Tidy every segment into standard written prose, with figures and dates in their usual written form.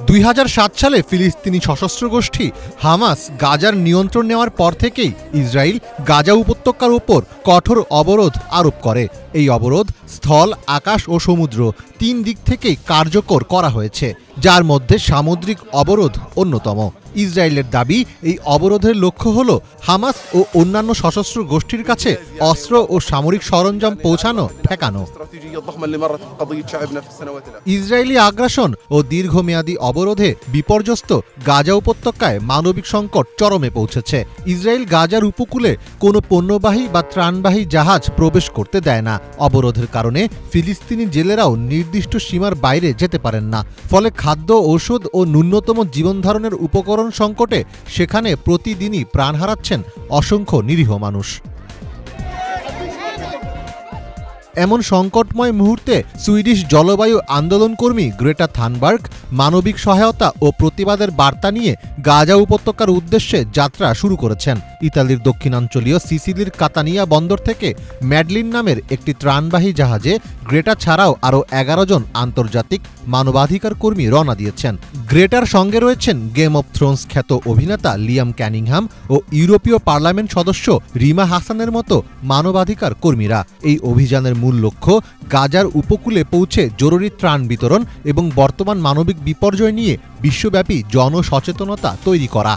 2007 সালে ফিলিস্তিনি সশস্ত্র গোষ্ঠী হামাস গাজার নিয়ন্ত্রণ নেওয়ার পর থেকেই ইসরায়েল গাজা উপত্যকার উপর কঠোর অবরোধ আরোপ করে। এই অবরোধ স্থল, আকাশ ও সমুদ্র তিন দিক থেকেই কার্যকর করা হয়েছে, যার মধ্যে সামুদ্রিক অবরোধ অন্যতম। ইসরায়েলের দাবি, এই অবরোধের লক্ষ্য হল হামাস ও অন্যান্য সশস্ত্র গোষ্ঠীর কাছে অস্ত্র ও সামরিক সরঞ্জাম পৌঁছানো ঠেকানো। ইসরায়েলি আগ্রাসন ও দীর্ঘমেয়াদী অবরোধে বিপর্যস্ত গাজা উপত্যকায় মানবিক সংকট চরমে পৌঁছেছে। ইসরায়েল গাজার উপকূলে কোনো পণ্যবাহী বা ত্রাণবাহী জাহাজ প্রবেশ করতে দেয় না। অবরোধের কারণে ফিলিস্তিনি জেলেরাও নির্দিষ্ট সীমার বাইরে যেতে পারেন না। ফলে খাদ্য, ঔষধ ও ন্যূনতম জীবনধারণের উপকরণ সংকটে সেখানে প্রতিদিনই প্রাণ হারাচ্ছেন অসংখ্য নিরীহ মানুষ। এমন সংকটময় মুহূর্তে সুইডিশ জলবায়ু আন্দোলনকর্মী গ্রেটা থানবার্গ মানবিক সহায়তা ও প্রতিবাদের বার্তা নিয়ে গাজা উপত্যকার উদ্দেশ্যে যাত্রা শুরু করেছেন। ইতালির দক্ষিণাঞ্চলীয় সিসিলির কাতানিয়া বন্দর থেকে ম্যাডলিন নামের একটি ত্রাণবাহী জাহাজে গ্রেটা ছাড়াও আরও 11 জন আন্তর্জাতিক মানবাধিকার কর্মী রওনা দিয়েছেন। গ্রেটার সঙ্গে রয়েছেন গেম অব থ্রোনস খ্যাত অভিনেতা লিয়াম ক্যানিংহাম ও ইউরোপীয় পার্লামেন্ট সদস্য রিমা হাসানের মতো মানবাধিকার কর্মীরা। এই অভিযানের মূল লক্ষ্য গাজার উপকূলে পৌঁছে জরুরি ত্রাণ বিতরণ এবং বর্তমান মানবিক বিপর্যয় নিয়ে বিশ্বব্যাপী জনসচেতনতা তৈরি করা।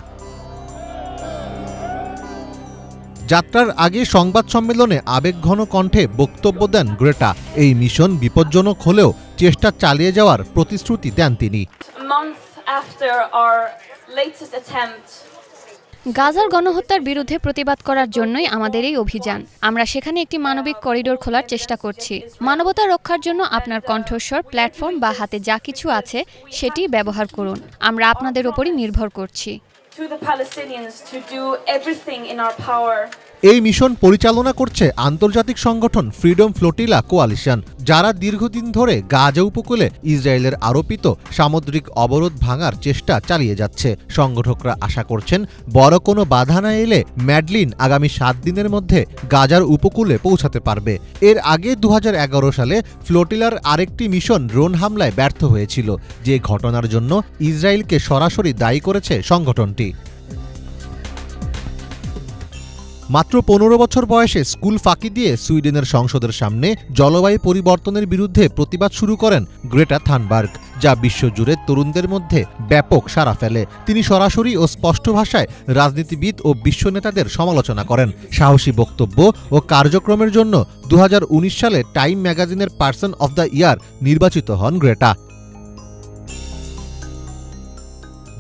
যাত্রার আগে সংবাদ সম্মেলনে আবেগঘন কণ্ঠে বক্তব্য দেন গ্রেটা। এই মিশন বিপজ্জনক হলেও চেষ্টা চালিয়ে যাওয়ার প্রতিশ্রুতি দেন তিনি। গাজার গণহত্যার বিরুদ্ধে প্রতিবাদ করার জন্যই আমাদের এই অভিযান। আমরা সেখানে একটি মানবিক করিডোর খোলার চেষ্টা করছি। মানবতা রক্ষার জন্য আপনার কণ্ঠস্বর, প্ল্যাটফর্ম বা হাতে যা কিছু আছে সেটি ব্যবহার করুন। আমরা আপনাদের উপরই নির্ভর করছি। এই মিশন পরিচালনা করছে আন্তর্জাতিক সংগঠন ফ্রিডম ফ্লোটিলা কোয়ালিশন, যারা দীর্ঘদিন ধরে গাজা উপকূলে ইসরায়েলের আরোপিত সামুদ্রিক অবরোধ ভাঙার চেষ্টা চালিয়ে যাচ্ছে। সংগঠকরা আশা করছেন বড় কোনো বাধা না এলে ম্যাডলিন আগামী 7 দিনের মধ্যে গাজার উপকূলে পৌঁছাতে পারবে। এর আগে 2011 সালে ফ্লোটিলার আরেকটি মিশন ড্রোন হামলায় ব্যর্থ হয়েছিল, যে ঘটনার জন্য ইসরায়েলকে সরাসরি দায়ী করেছে সংগঠনটি। মাত্র 15 বছর বয়সে স্কুল ফাঁকি দিয়ে সুইডেনের সংসদের সামনে জলবায়ু পরিবর্তনের বিরুদ্ধে প্রতিবাদ শুরু করেন গ্রেটা থানবার্গ, যা বিশ্বজুড়ে তরুণদের মধ্যে ব্যাপক সাড়া ফেলে। তিনি সরাসরি ও স্পষ্ট ভাষায় রাজনীতিবিদ ও বিশ্ব নেতাদের সমালোচনা করেন। সাহসী বক্তব্য ও কার্যক্রমের জন্য 2019 সালে টাইম ম্যাগাজিনের পার্সন অফ দ্য ইয়ার নির্বাচিত হন গ্রেটা।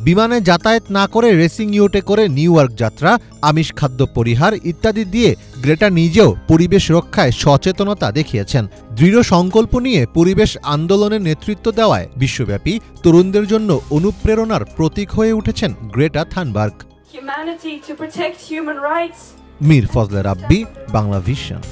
বিমানে যাতায়াত না করে রেসিং ইয়টে করে নিউ ইয়র্ক যাত্রা, আমিষ খাদ্য পরিহার ইত্যাদি দিয়ে গ্রেটা নিজেও পরিবেশ রক্ষায় সচেতনতা দেখিয়েছেন। দৃঢ় সংকল্প নিয়ে পরিবেশ আন্দোলনের নেতৃত্ব দেওয়ায় বিশ্বব্যাপী তরুণদের জন্য অনুপ্রেরণার প্রতীক হয়ে উঠেছেন গ্রেটা থানবার্গ। মীর ফজলে রাব্বি, বাংলা ভিশন।